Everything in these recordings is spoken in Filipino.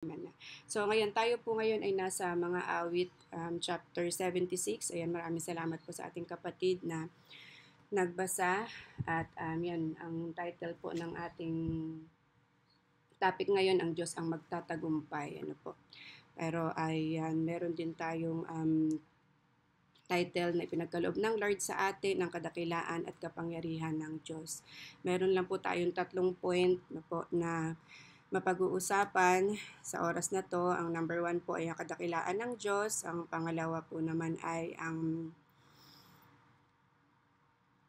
na. So ngayon, tayo po ngayon ay nasa mga awit chapter 76. Ayan, maraming salamat po sa ating kapatid na nagbasa. At yan, ang title po ng ating topic ngayon, ang Diyos ang magtatagumpay. Ano po. Pero ayan, meron din tayong title na ipinagkaloob ng Lord sa atin, ng kadakilaan at kapangyarihan ng Diyos. Meron lang po tayong 3 point na po na mapag-uusapan sa oras na to. Ang number 1 po ay ang kadakilaan ng Diyos. Ang pangalawa po naman ay ang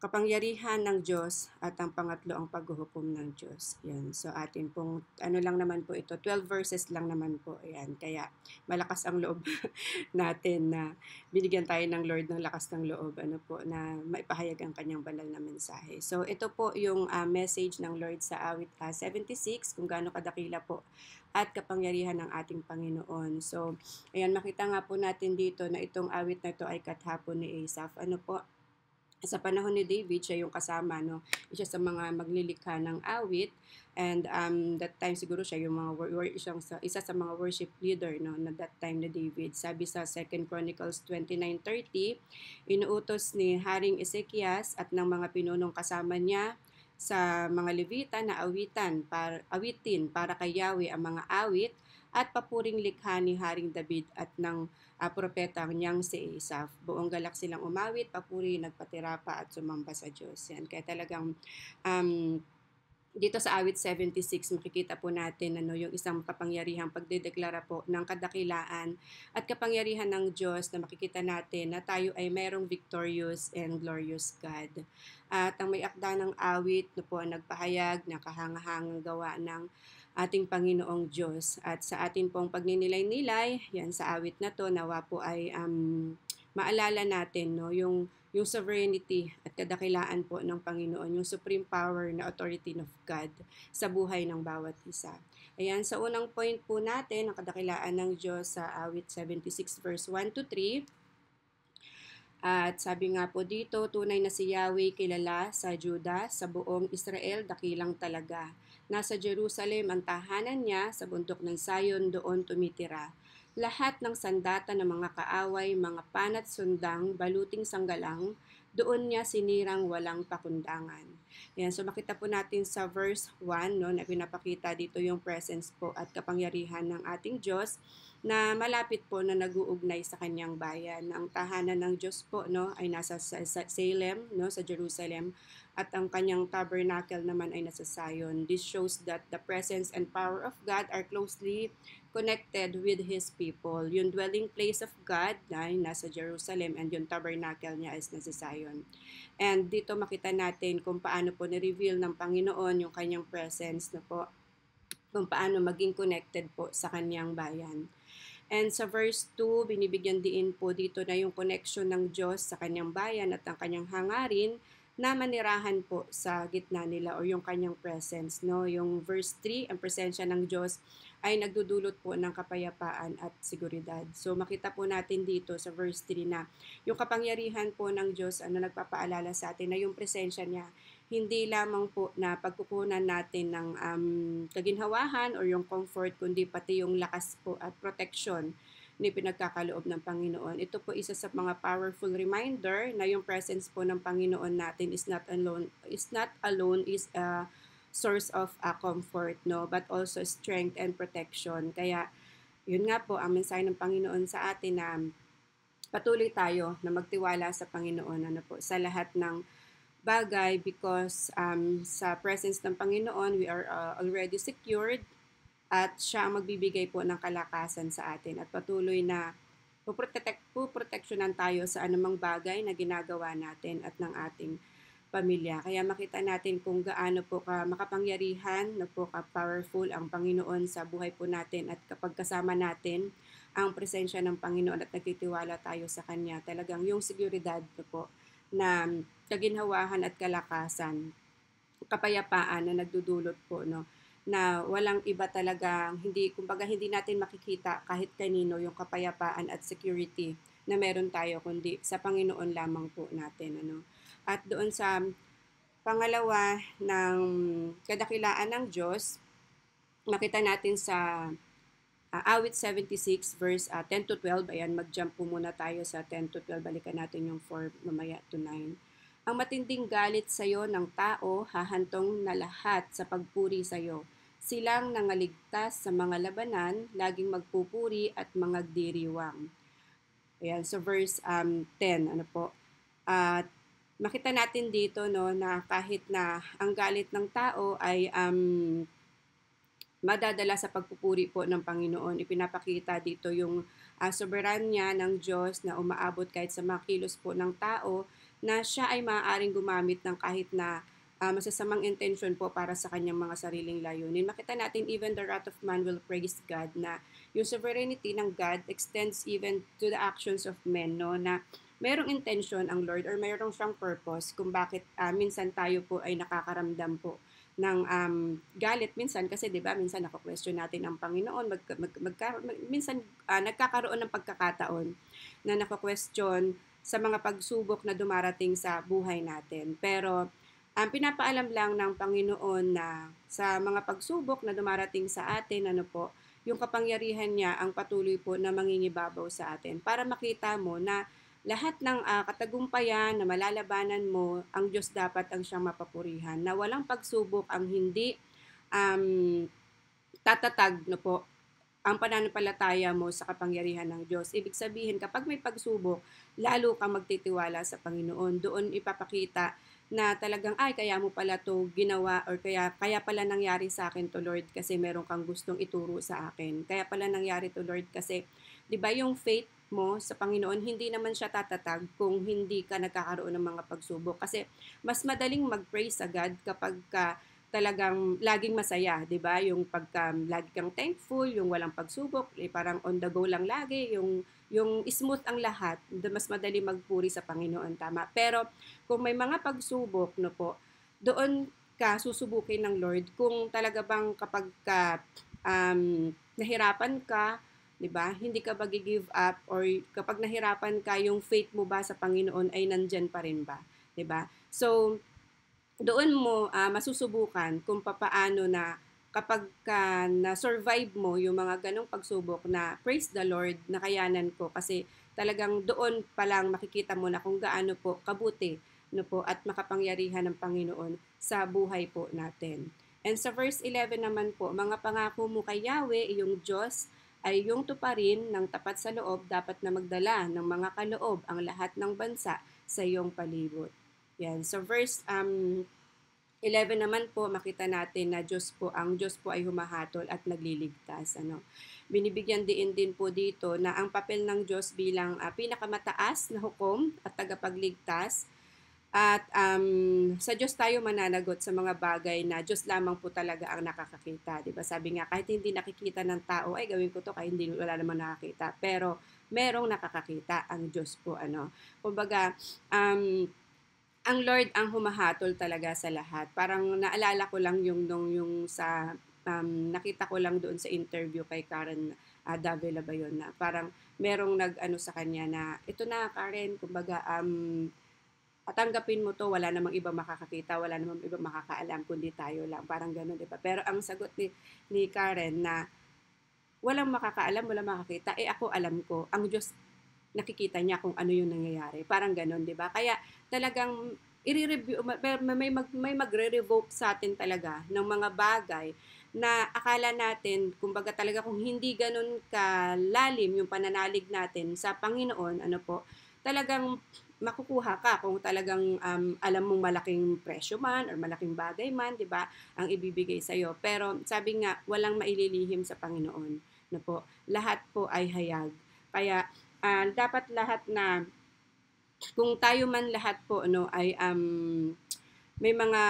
kapangyarihan ng Diyos, at ang pangatlo ang paghuhukom ng Diyos. Yan. So atin pong ano lang naman po ito, 12 verses lang naman po. Ayan. Kaya malakas ang loob natin na binigyan tayo ng Lord ng lakas ng loob po na maipahayag ang kanyang banal na mensahe. So ito po yung message ng Lord sa awit 76, kung gaano kadakila po at kapangyarihan ng ating Panginoon. So ayan, makita nga po natin dito na itong awit na ito ay kathapon ni Asaph. Sa panahon ni David, siya yung kasama, no? Siya sa mga maglilikha ng awit, and that time siguro siya yung isa sa mga worship leader, no, na that time ni David. Sabi sa 2 Chronicles 29:30, inuutos ni Haring Ezekias at ng mga pinunong kasama niya sa mga Levita na awitin para kay Yahweh ang mga awit at papuring likha ni Haring David at ng propeta niyang si Asaph. Buong galak silang umawit, papuri, nagpatira pa at sumamba sa Diyos. Yan. Kaya talagang dito sa awit 76, makikita po natin yung isang kapangyarihang pagdedeklara po ng kadakilaan at kapangyarihan ng Diyos, na makikita natin na tayo ay mayroong victorious and glorious God. At ang may akda ng awit na po nagpahayag na kahangahangang gawa ng ating Panginoong Diyos. At sa atin pong pagninilay-nilay, yan sa awit na to, nawa po ay maalala natin yung sovereignty at kadakilaan po ng Panginoon, yung supreme power na authority of God sa buhay ng bawat isa. Ayan, sa unang point po natin, ang kadakilaan ng Diyos sa awit 76 verse 1 to 3. At sabi nga po dito, tunay na si Yahweh kilala sa Juda, sa buong Israel, dakilang talaga. Nasa Jerusalem ang tahanan niya, sa bundok ng Zion doon tumitira. Lahat ng sandata ng mga kaaway, mga panat sundang, baluting sanggalang, doon niya sinirang walang pakundangan. Yan, so makita po natin sa verse 1, no, na pinapakita dito yung presence po at kapangyarihan ng ating Diyos na malapit po na nag-uugnay sa kanyang bayan. Ang tahanan ng Diyos po, no, ay nasa Salem, no, sa Jerusalem, at ang kanyang tabernacle naman ay nasa Zion. This shows that the presence and power of God are closely connected with His people. Yung dwelling place of God ay nasa Jerusalem, and yung tabernacle niya is nasa Zion. And dito makita natin kung paano po na-reveal ng Panginoon yung kanyang presence na po, kung paano maging connected po sa kanyang bayan. And sa verse 2, binibigyan din po dito na yung connection ng Diyos sa kanyang bayan at ang kanyang hangarin na manirahan po sa gitna nila, o yung kanyang presence. No? Yung verse 3, ang presensya ng Diyos ay nagdudulot po ng kapayapaan at seguridad. So makita po natin dito sa verse 3 na yung kapangyarihan po ng Diyos nagpapaalala sa atin na yung presensya niya hindi lamang po na pagkukunan natin ng kaginhawahan o yung comfort, kundi pati yung lakas po at protection ni pinagkakaloob ng Panginoon. Ito po isa sa mga powerful reminder na yung presence po ng Panginoon natin is not alone is a source of comfort, no, but also strength and protection. Kaya yun nga po ang mensahe ng Panginoon sa atin na patuloy tayo na magtiwala sa Panginoon sa lahat ng bagay, because sa presence ng Panginoon, we are already secured, at siya ang magbibigay po ng kalakasan sa atin at patuloy na puproteksyonan tayo sa anumang bagay na ginagawa natin at ng ating pamilya. Kaya makita natin kung gaano po makapangyarihan, po ka-powerful ang Panginoon sa buhay po natin, at kapag kasama natin ang presensya ng Panginoon at nagtitiwala tayo sa Kanya, talagang yung seguridad po na kaginhawahan at kalakasan, kapayapaan na nagdudulot po, no, na walang iba talaga, hindi natin makikita kahit kanino yung kapayapaan at security na meron tayo, kundi sa Panginoon lamang po natin. At doon sa pangalawa ng kadakilaan ng Diyos, makita natin sa Awit 76 verse 10 to 12. Ayan, mag-jump po muna tayo sa 10 to 12. Balikan natin yung 4 mamaya to 9. Ang matinding galit sa iyo ng tao, hahantong na lahat sa pagpuri sa iyo. Silang nangaligtas sa mga labanan, laging magpupuri at mga diriwang. Ayan, so verse 10, ano po. At makita natin dito no na kahit na ang galit ng tao ay madadala sa pagpupuri po ng Panginoon. Ipinapakita dito yung soberanya ng Diyos na umaabot kahit sa mga kilos po ng tao na siya ay maaaring gumamit ng kahit na masasamang intention po para sa kanyang mga sariling layunin. Makita natin even the wrath of man will praise God, na yung sovereignty ng God extends even to the actions of men, no, na merong intention ang Lord or mayroong siyang purpose kung bakit minsan tayo po ay nakakaramdam po ng galit minsan kasi 'di ba minsan nako-question natin ang Panginoon, minsan nagkakaroon ng pagkakataon na nako-question sa mga pagsubok na dumarating sa buhay natin. Pero pinapaalam lang ng Panginoon na sa mga pagsubok na dumarating sa atin, ano po, yung kapangyarihan niya ang patuloy po na mangingibabaw sa atin para makita mo na lahat ng katagumpayan na malalabanan mo, ang Diyos dapat ang siyang mapapurihan. Na walang pagsubok ang hindi um, tatatag no po ang pananampalataya mo sa kapangyarihan ng Diyos. Ibig sabihin, kapag may pagsubok, lalo kang magtitiwala sa Panginoon. Doon ipapakita na talagang, ay, kaya mo pala to ginawa or kaya pala nangyari sa akin to Lord kasi meron kang gustong ituro sa akin. Kaya pala nangyari to Lord kasi, di ba yung faith mo sa Panginoon, hindi naman siya tatatag kung hindi ka nagkakaroon ng mga pagsubok. Kasi mas madaling mag-praise sa God kapag ka talagang laging masaya, 'di ba? Yung pagka lagi kang thankful, yung walang pagsubok, parang on the go lang lagi, yung smooth ang lahat, mas madali magpuri sa Panginoon, tama. Pero kung may mga pagsubok, no po, doon ka susubukin ng Lord kung talaga bang kapag ka nahirapan ka, 'di ba? Hindi ka ba give up, or kapag nahirapan ka, yung faith mo ba sa Panginoon ay nandiyan pa rin ba, 'di ba? So doon mo masusubukan kung papaano na kapag ka na-survive mo yung mga ganong pagsubok na praise the Lord, nakayanan ko kasi talagang doon pa lang makikita mo na kung gaano po kabuti no po at makapangyarihan ng Panginoon sa buhay po natin. And sa verse 11 naman po, mga pangako mo kay Yahweh, iyong Diyos, ay yung tuparin ng tapat sa loob, dapat na magdala ng mga kaloob ang lahat ng bansa sa iyong palibot. Yan. So verse 11 naman po, makita natin na ang Diyos po ay humahatol at nagliligtas. Ano? Binibigyan din po dito na ang papel ng Diyos bilang pinakamataas na hukom at tagapagligtas. At sa Diyos tayo mananagot sa mga bagay na Diyos lamang po talaga ang nakakakita. Diba? Sabi nga, kahit hindi nakikita ng tao, ay gawin ko to kahit hindi wala namang nakakita. Pero merong nakakakita ang Diyos po. Ano? Kumbaga, ang Lord ang humahatol talaga sa lahat. Parang naalala ko lang yung sa nakita ko lang doon sa interview kay Karen Davila ba yun, na parang merong nag-ano sa kanya na ito na Karen, kumbaga tanggapin mo to, wala namang iba makakakita, wala namang iba makakaalam kundi tayo lang. Parang gano'n, 'di ba? Pero ang sagot ni Karen na walang makakaalam, walang makakita, ako alam ko, ang Diyos nakikita niya kung ano yung nangyayari. Parang ganun, di ba? Kaya talagang i-review, may magre-revoke sa atin talaga ng mga bagay na akala natin, kumbaga talaga kung hindi ganun kalalim yung pananalig natin sa Panginoon, ano po, talagang makukuha ka kung talagang alam mong malaking presyo man or malaking bagay man, di ba, ang ibibigay sa iyo. Pero sabi nga, walang maililihim sa Panginoon. No po, lahat po ay hayag. Kaya dapat lahat na kung tayo man lahat po no ay may mga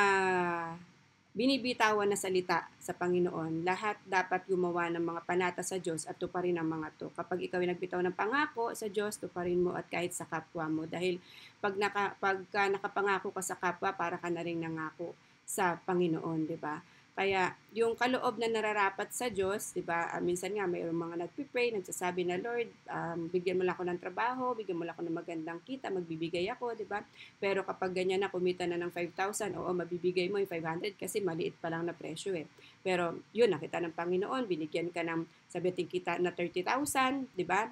binibitawan na salita sa Panginoon, lahat dapat gumawa ng mga panata sa Diyos at tuparin ang mga to. Kapag ikaw ay nagbitaw ng pangako sa Diyos, tuparin mo at kahit sa kapwa mo. Dahil pagka nakapangako ka sa kapwa, para ka na rin nangako sa Panginoon, di ba? Kaya yung kaloob na nararapat sa Diyos, 'di ba? Minsan nga mayroong mga nagpi-pray, nagsasabi na, Lord, bigyan mo lang ako ng trabaho, bigyan mo lang ako ng magandang kita, magbibigay ako, 'di ba? Pero kapag ganyan na kumita na ng 5,000, oo, mabibigay mo yung 500 kasi maliit pa lang na presyo eh. Pero yun, nakita ng Panginoon, binigyan ka ng sabihin kita na 30,000, 'di ba?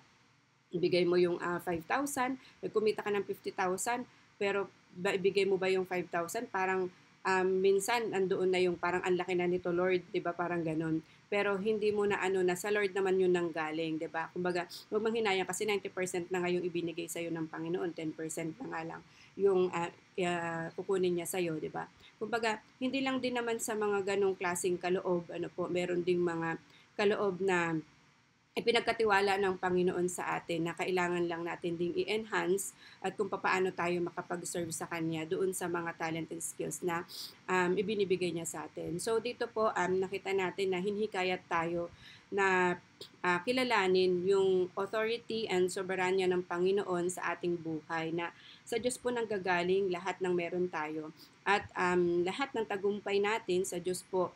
Ibigay mo yung 5,000, kumita ka ng 50,000, pero ibigay mo ba yung 5,000? Parang minsan andoon na yung parang ang laki na nito Lord, 'di ba? Parang ganun. Pero hindi mo na ano na sa Lord naman yun nanggaling, 'di ba? Kumbaga, huwag manghinayang kasi 90% na nga yung ibinigay sa iyo ng Panginoon, 10% na nga lang yung kukunin niya sa iyo, 'di ba? Kumbaga, hindi lang din naman sa mga ganong klaseng kaloob, ano po, meron ding mga kaloob na ipinagkatiwala ng Panginoon sa atin na kailangan lang natin ding i-enhance at kung paano tayo makapag-serve sa Kanya doon sa mga talent and skills na ibinibigay niya sa atin. So dito po nakita natin na hinhikayat tayo na kilalanin yung authority and soberanya ng Panginoon sa ating buhay na sa Diyos po nanggagaling lahat ng meron tayo at lahat ng tagumpay natin sa Diyos po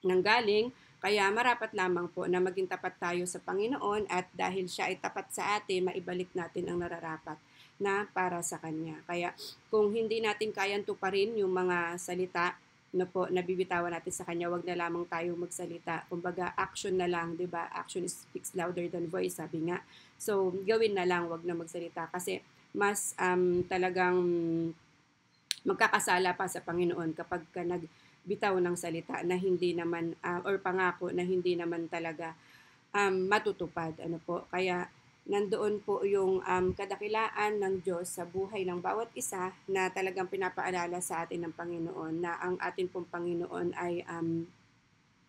nanggaling. Kaya marapat lamang po na maging tapat tayo sa Panginoon at dahil siya ay tapat sa atin, maibalik natin ang nararapat na para sa Kanya. Kaya kung hindi natin kayang tuparin yung mga salita na po nabibitawan natin sa Kanya, wag na lamang tayo magsalita. Kumbaga, action na lang, di ba? Action speaks louder than voice, sabi nga. So, gawin na lang, wag na magsalita. Kasi mas talagang magkakasala pa sa Panginoon kapag ka nagbitaw ng salita na hindi naman or pangako na hindi naman talaga matutupad. Ano po? Kaya nandoon po yung kadakilaan ng Diyos sa buhay ng bawat isa na talagang pinapaalala sa atin ng Panginoon na ang atin pong Panginoon ay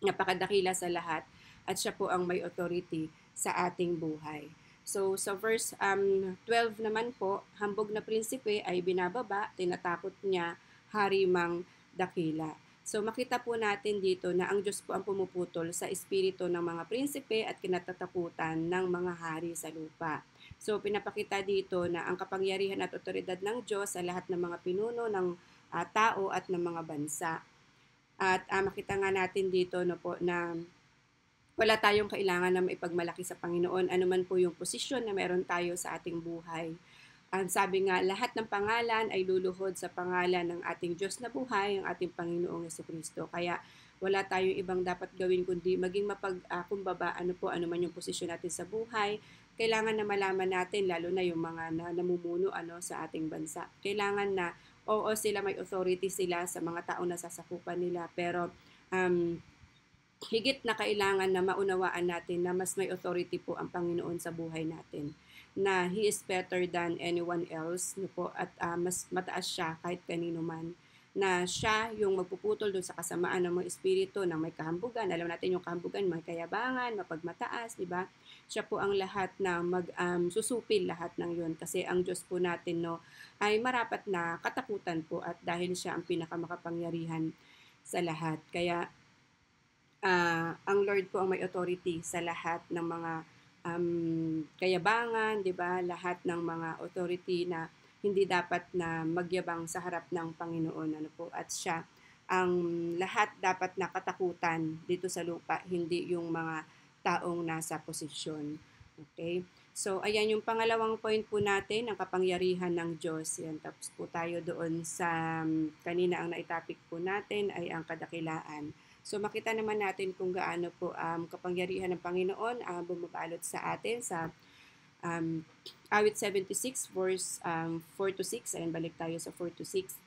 napakadakila sa lahat at siya po ang may authority sa ating buhay. So sa verse 12 naman po, hambog na prinsipe ay binababa, tinatakot niya harimang dakila. So makita po natin dito na ang Diyos po ang pumuputol sa espiritu ng mga prinsipe at kinatatakutan ng mga hari sa lupa. So pinapakita dito na ang kapangyarihan at otoridad ng Diyos sa lahat ng mga pinuno ng tao at ng mga bansa. At makita nga natin dito no po na wala tayong kailangan na maipagmalaki sa Panginoon, anuman po yung posisyon na meron tayo sa ating buhay. Ang sabi nga, lahat ng pangalan ay luluhod sa pangalan ng ating Diyos na buhay, ang ating Panginoong Jesucristo. Kaya wala tayong ibang dapat gawin kundi maging mapagkumbaba ano man yung posisyon natin sa buhay. Kailangan na malaman natin, lalo na yung mga namumuno sa ating bansa. Kailangan na, oo, sila may authority sila sa mga taong nasasakupan nila, pero higit na kailangan na maunawaan natin na mas may authority po ang Panginoon sa buhay natin. Na He is better than anyone else no po, at mas mataas siya kahit kanino man. Na siya yung magpuputol doon sa kasamaan ng mga espiritu ng may kahambugan. Alam natin yung kahambugan, may kayabangan, mapagmataas, di ba? Siya po ang lahat na susupil lahat ng yun. Kasi ang Diyos po natin ay marapat na katakutan po at dahil siya ang pinakamakapangyarihan sa lahat. Kaya ang Lord po ang may authority sa lahat ng mga kayabangan, 'di ba? Lahat ng mga authority na hindi dapat na magyabang sa harap ng Panginoon, ano po? At siya ang lahat dapat na katakutan dito sa lupa, hindi yung mga taong nasa posisyon. Okay? So, ayan yung pangalawang point po natin, ang kapangyarihan ng Diyos. Yan, tapos po tayo doon sa kanina ang naitopic po natin ay ang kadakilaan. So makita naman natin kung gaano po kapangyarihan ng Panginoon bumabalot sa atin sa awit 76 verse 4 to 6. Ayan, balik tayo sa 4 to 6.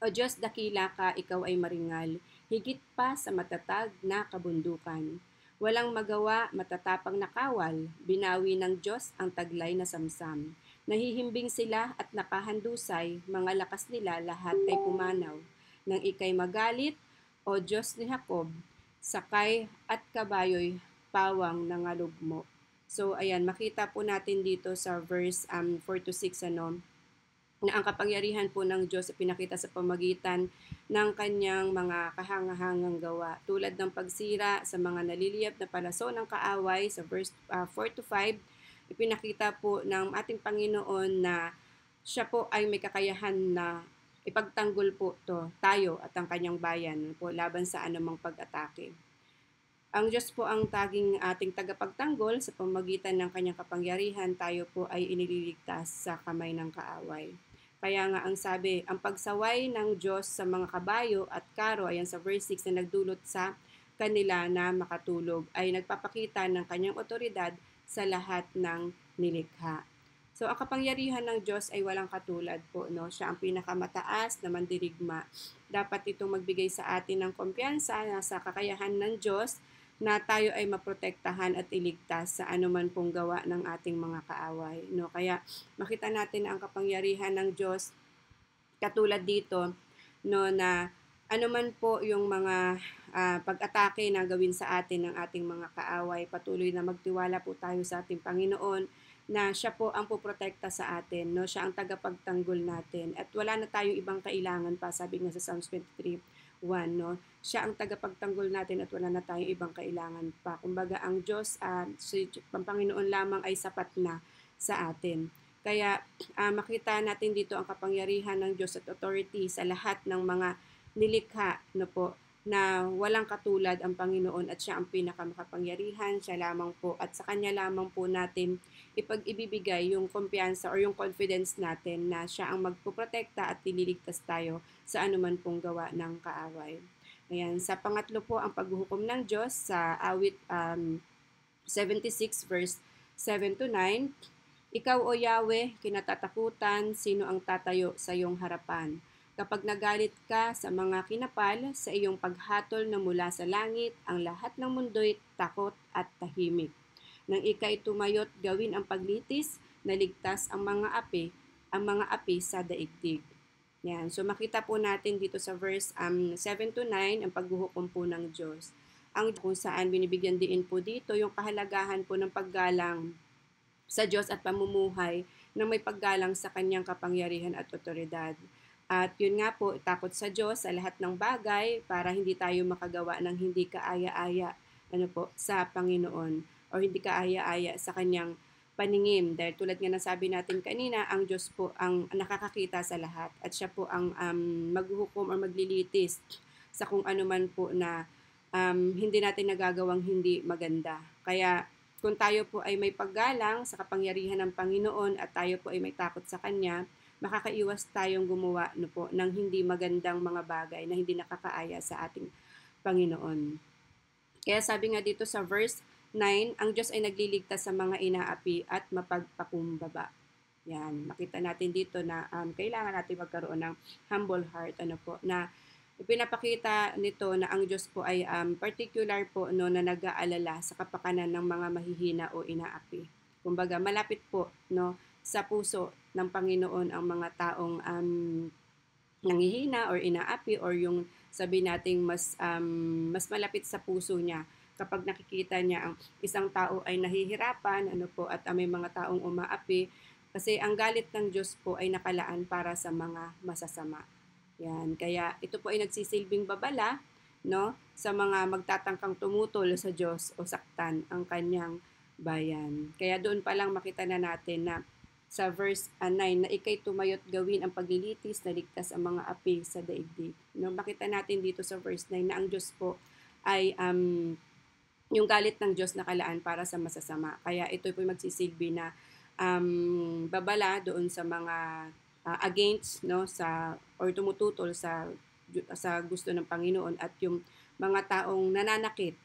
O Diyos, dakila ka, ikaw ay maringal, higit pa sa matatag na kabundukan. Walang magawa, matatapang nakawal, binawi ng Diyos ang taglay na samsam. Nahihimbing sila at nakahandusay, mga lakas nila lahat ay pumanaw. Nang ikay magalit, o Diyos ni Jacob, sakay at kabayo'y pawang nangalog mo. So, ayan, makita po natin dito sa verse 4 to 6, na ang kapangyarihan po ng Diyos ay pinakita sa pamagitan ng kanyang mga kahangahangang gawa. Tulad ng pagsira sa mga naliliyab na palaso ng kaaway sa verse 4 to 5, ipinakita po ng ating Panginoon na siya po ay may kakayahan na ipagtanggol po tayo at ang kanyang bayan po laban sa anumang pag-atake. Ang Diyos po ang ating tagapagtanggol sa pamamagitan ng kanyang kapangyarihan, tayo po ay inililigtas sa kamay ng kaaway. Kaya nga ang sabi, ang pagsaway ng Diyos sa mga kabayo at karo, ayan sa verse 6 na nagdulot sa kanila na makatulog, ay nagpapakita ng kanyang otoridad sa lahat ng nilikha. So ang kapangyarihan ng Diyos ay walang katulad po, no? Siya ang pinakamataas na mandirigma. Dapat itong magbigay sa atin ng kumpiyansa na sa kakayahan ng Diyos na tayo ay maprotektahan at iligtas sa anuman pong gawa ng ating mga kaaway, no? Kaya makita natin ang kapangyarihan ng Diyos katulad dito, no, na anuman po yung mga pag-atake na gawin sa atin ng ating mga kaaway, patuloy na magtiwala po tayo sa ating Panginoon na siya po ang poprotekta sa atin, no? Siya ang tagapagtanggol natin at wala na tayong ibang kailangan pa, sabi nga sa Psalms 23:1, no? Siya ang tagapagtanggol natin at wala na tayong ibang kailangan pa. Kumbaga ang Diyos, si Panginoon lamang ay sapat na sa atin. Kaya makita natin dito ang kapangyarihan ng Diyos at authority sa lahat ng mga nilikha, no po, na walang katulad ang Panginoon at siya ang pinakamakapangyarihan, siya lamang po at sa kanya lamang po natin ibibigay yung kumpiyansa or yung confidence natin na siya ang magpoprotekta at ililigtas tayo sa anuman pong gawa ng kaaway. Ayan, sa pangatlo po ang paghuhukom ng Diyos sa awit 76 verse 7 to 9. Ikaw o Yahweh, kinatatakutan, sino ang tatayo sa iyong harapan? Kapag nagalit ka sa mga kinapal, sa iyong paghatol na mula sa langit, ang lahat ng mundo'y takot at tahimik. Nang ika'y tumayot gawin ang paglitis, naligtas ang mga api sa daigdig. Yan. So makita po natin dito sa verse 7 to 9 ang paghuhukom po ng Diyos. Ang kung saan binibigyan din po dito yung kahalagahan po ng paggalang sa Diyos at pamumuhay na may paggalang sa kanyang kapangyarihan at otoridad. At yun nga po, takot sa Diyos sa lahat ng bagay para hindi tayo makagawa ng hindi kaaya-aya sa Panginoon o hindi kaaya-aya sa kanyang paningin. Dahil tulad nga ng sabi natin kanina, ang Diyos po ang nakakakita sa lahat at siya po ang maghuhukom o maglilitis sa kung ano man po na hindi natin nagagawang hindi maganda. Kaya kung tayo po ay may paggalang sa kapangyarihan ng Panginoon at tayo po ay may takot sa Kanya, makakaiwas tayong gumawa ng hindi magandang mga bagay na hindi nakakaaya sa ating Panginoon. Kaya sabi nga dito sa verse 9, ang Diyos ay nagliligtas sa mga inaapi at mapagpakumbaba. Yan, makita natin dito na kailangan natin magkaroon ng humble heart, na pinapakita nito na ang Diyos po ay particular po na nag-aalala sa kapakanan ng mga mahihina o inaapi. Kumbaga, malapit po sa puso ng Panginoon ang mga taong nanghihina or inaapi or yung sabi nating mas malapit sa puso niya kapag nakikita niya ang isang tao ay nahihirapan at may mga taong umaapi kasi ang galit ng Diyos po ay nakalaan para sa mga masasama. Yan, kaya ito po ay nagsisilbing babala sa mga magtatangkang tumutol sa Diyos o saktan ang kanyang bayan. Kaya doon pa lang makita na natin na sa verse 9 na ikay tumayot gawin ang paglilitis na ligtas ang mga api sa daigdig. Makita natin dito sa verse 9 na ang Diyos po ay yung galit ng Diyos nakalaan para sa masasama. Kaya ito po magsisilbi na babala doon sa mga against or tumututol sa gusto ng Panginoon at yung mga taong nananakit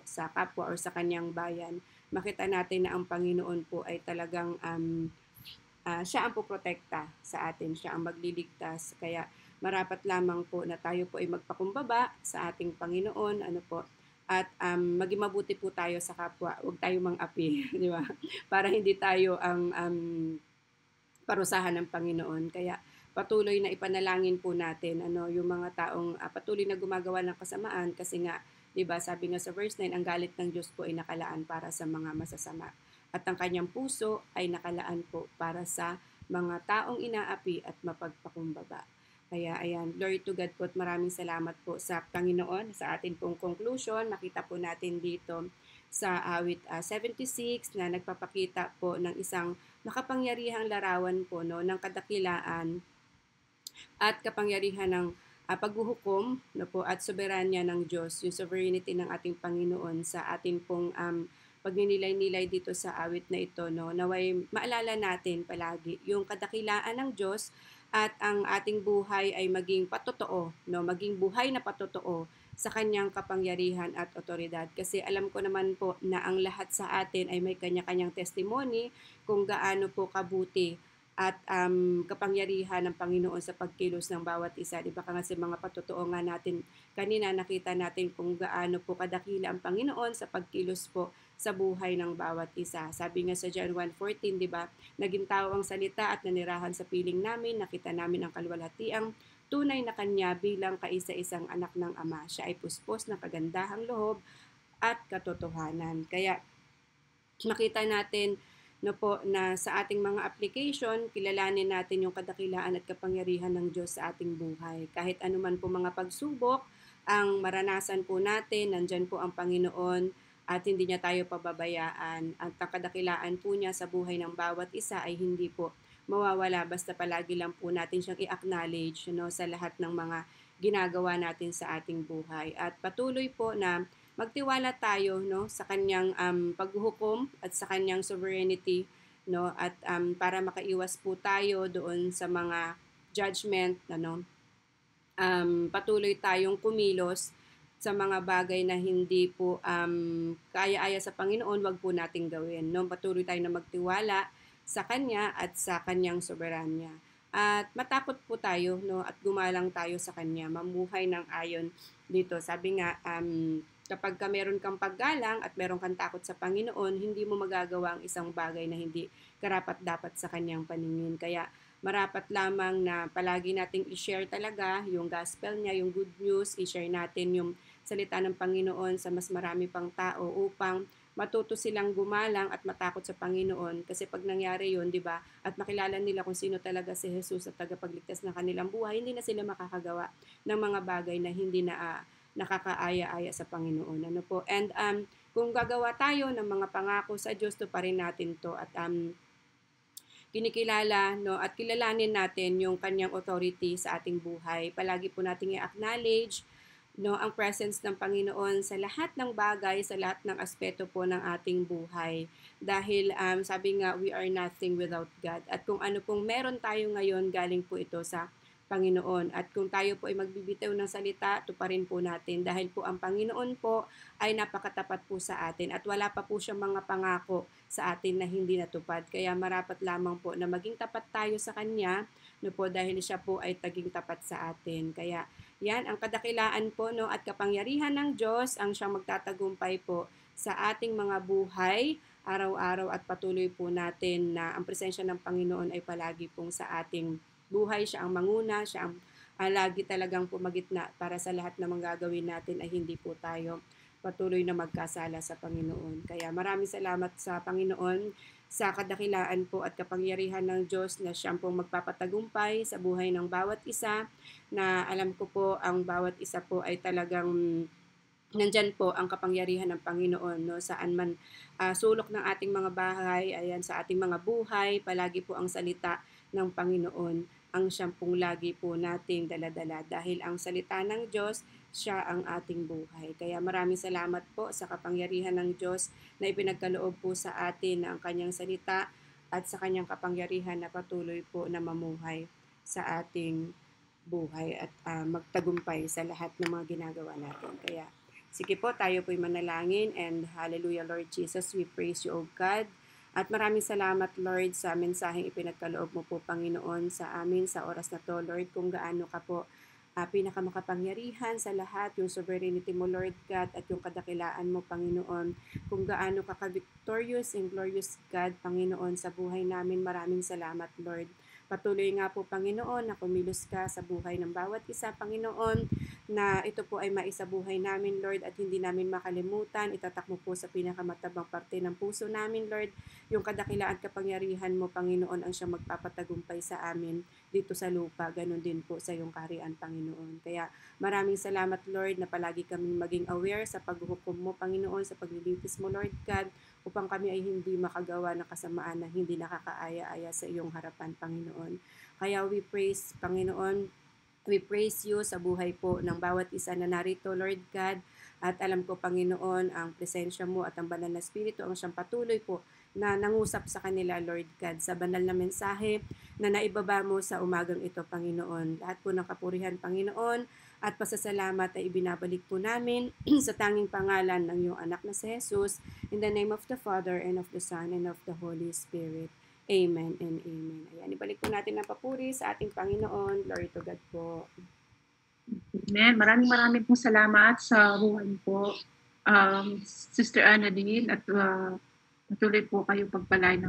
sa kapwa or sa kanyang bayan. Makita natin na ang Panginoon po ay talagang siya ang poprotekta sa atin, siya ang magliligtas. Kaya marapat lamang po na tayo po ay magpakumbaba sa ating Panginoon, at maging mabuti po tayo sa kapwa. Huwag tayo mang-api, di ba? Para hindi tayo ang parusahan ng Panginoon. Kaya patuloy na ipanalangin po natin yung mga taong patuloy na gumagawa ng kasamaan kasi nga 'di ba sabi nga sa verse 9 ang galit ng Diyos po ay nakalaan para sa mga masasama at ang kanyang puso ay nakalaan po para sa mga taong inaapi at mapagpakumbaba. Kaya ayan, glory to God po at maraming salamat po sa Panginoon. Sa atin pong conclusion, nakita po natin dito sa awit 76 na nagpapakita po ng isang makapangyarihang larawan po ng kadakilaan at kapangyarihan ng paghuhukom no po, at soberanya ng Diyos, yung sovereignty ng ating Panginoon sa ating pong pagninilay-nilay dito sa awit na ito, no, naway maalala natin palagi yung kadakilaan ng Diyos at ang ating buhay ay maging patotoo, no, maging buhay na patotoo sa kanyang kapangyarihan at otoridad. Kasi alam ko naman po na ang lahat sa atin ay may kanya-kanyang testimony kung gaano po kabuti at kapangyarihan ng Panginoon sa pagkilos ng bawat isa. Di ba kasi mga patotoo nga natin kanina, nakita natin kung gaano po kadakila ang Panginoon sa pagkilos po sa buhay ng bawat isa. Sabi nga sa John 1:14, di ba, naging tao ang salita at nanirahan sa piling namin, nakita namin ang kaluwalhatiang tunay na kanya bilang kaisa-isang anak ng Ama. Siya ay puspos ng kagandahang loob at katotohanan. Kaya makita natin no po na sa ating mga application, kilalanin natin yung kadakilaan at kapangyarihan ng Diyos sa ating buhay. Kahit anuman po mga pagsubok ang maranasan po natin, nandyan po ang Panginoon at hindi niya tayo pababayaan. At ang kadakilaan po niya sa buhay ng bawat isa ay hindi po mawawala, basta palagi lang po natin siyang i-acknowledge, no, sa lahat ng mga ginagawa natin sa ating buhay. At patuloy po na magtiwala tayo, no, sa kanyang paghuhukom at sa kanyang sovereignty, no, at para makaiwas po tayo doon sa mga judgment, ano, patuloy tayong kumilos sa mga bagay na hindi po kaya-aya sa Panginoon, wag po nating gawin, no. Patuloy tayong na magtiwala sa kanya at sa kanyang soberanya. At matakot po tayo, no, at gumalang tayo sa kanya, mamuhay ng ayon dito. Sabi nga, kapag ka meron kang paggalang at meron kang takot sa Panginoon, hindi mo magagawa ang isang bagay na hindi karapat-dapat sa kanyang paningin. Kaya marapat lamang na palagi nating i-share talaga yung gospel niya, yung good news, i-share natin yung salita ng Panginoon sa mas marami pang tao upang matuto silang gumalang at matakot sa Panginoon. Kasi pag nangyari yun, di ba, at makilala nila kung sino talaga si Jesus at tagapagligtas ng kanilang buhay, hindi na sila makakagawa ng mga bagay na hindi na nakakaaya-aya sa Panginoon. Ano po? And kung gagawa tayo ng mga pangako sa Diyos, to pa rin natin to at kinikilala, no, at kilalanin natin yung kanyang authority sa ating buhay. Palagi po nating i-acknowledge, no, ang presence ng Panginoon sa lahat ng bagay, sa lahat ng aspeto po ng ating buhay. Dahil sabi nga, we are nothing without God. At kung ano pong meron tayo ngayon, galing po ito sa Panginoon. At kung tayo po ay magbibitaw ng salita, tuparin po natin. Dahil po ang Panginoon po ay napakatapat po sa atin. At wala pa po siyang mga pangako sa atin na hindi natupad. Kaya marapat lamang po na maging tapat tayo sa Kanya, no po, dahil siya po ay taging tapat sa atin. Kaya yan, ang kadakilaan po, no, at kapangyarihan ng Diyos ang siyang magtatagumpay po sa ating mga buhay araw-araw, at patuloy po natin na ang presensya ng Panginoon ay palagi pong sa ating buhay. Siya ang manguna, siya ang lagi talagang pumagitna para sa lahat ng mga gagawin natin ay hindi po tayo patuloy na magkasala sa Panginoon. Kaya maraming salamat sa Panginoon sa kadakilaan po at kapangyarihan ng Diyos na siyang pong magpapatagumpay sa buhay ng bawat isa, na alam ko po ang bawat isa po ay talagang nandyan po ang kapangyarihan ng Panginoon, no, saan man sulok ng ating mga bahay, ayan, sa ating mga buhay, palagi po ang salita ng Panginoon ang siyang pong lagi po nating daladala, dahil ang salita ng Diyos, siya ang ating buhay. Kaya maraming salamat po sa kapangyarihan ng Diyos na ipinagkaloob po sa atin ang kanyang salita at sa kanyang kapangyarihan na patuloy po na mamuhay sa ating buhay at magtagumpay sa lahat ng mga ginagawa natin. Kaya sige po, tayo po'y manalangin, and hallelujah, Lord Jesus, we praise you, O God. At maraming salamat, Lord, sa mensaheng ipinagkaloob mo po, Panginoon, sa amin sa oras na to, Lord, kung gaano ka po pinakamakapangyarihan sa lahat, yung sovereignty mo, Lord God, at yung kadakilaan mo, Panginoon, kung gaano ka ka-victorious and glorious, God, Panginoon, sa buhay namin. Maraming salamat, Lord. Patuloy nga po, Panginoon, na kumilos ka sa buhay ng bawat isa, Panginoon, na ito po ay maisabuhay namin, Lord, at hindi namin makalimutan. Itatak mo po sa pinakamatabang parte ng puso namin, Lord, yung kadakilaan at kapangyarihan mo, Panginoon, ang siyang magpapatagumpay sa amin dito sa lupa. Ganon din po sa iyong kaharian, Panginoon. Kaya maraming salamat, Lord, na palagi kaming maging aware sa paghuhukom mo, Panginoon, sa paglilitis mo, Lord God, upang kami ay hindi makagawa ng kasamaan na hindi nakakaaya-aya sa iyong harapan, Panginoon. Kaya we praise, Panginoon, we praise you sa buhay po ng bawat isa na narito, Lord God. At alam ko, Panginoon, ang presensya mo at ang banal na Espiritu ang siyang patuloy po na nangusap sa kanila, Lord God, sa banal na mensahe na naibaba mo sa umagang ito, Panginoon. Lahat po ng kapurihan, Panginoon, at pasasalamat ay ibinabalik po namin sa tanging pangalan ng iyong anak na si Jesus, in the name of the Father, and of the Son, and of the Holy Spirit. Amen and amen. Ayan, ibalik po natin ang papuri sa ating Panginoon. Glory to God po. Amen. Maraming pong salamat sa buhay po, Sister Annalyn, at patuloy po kayo pagpalain ng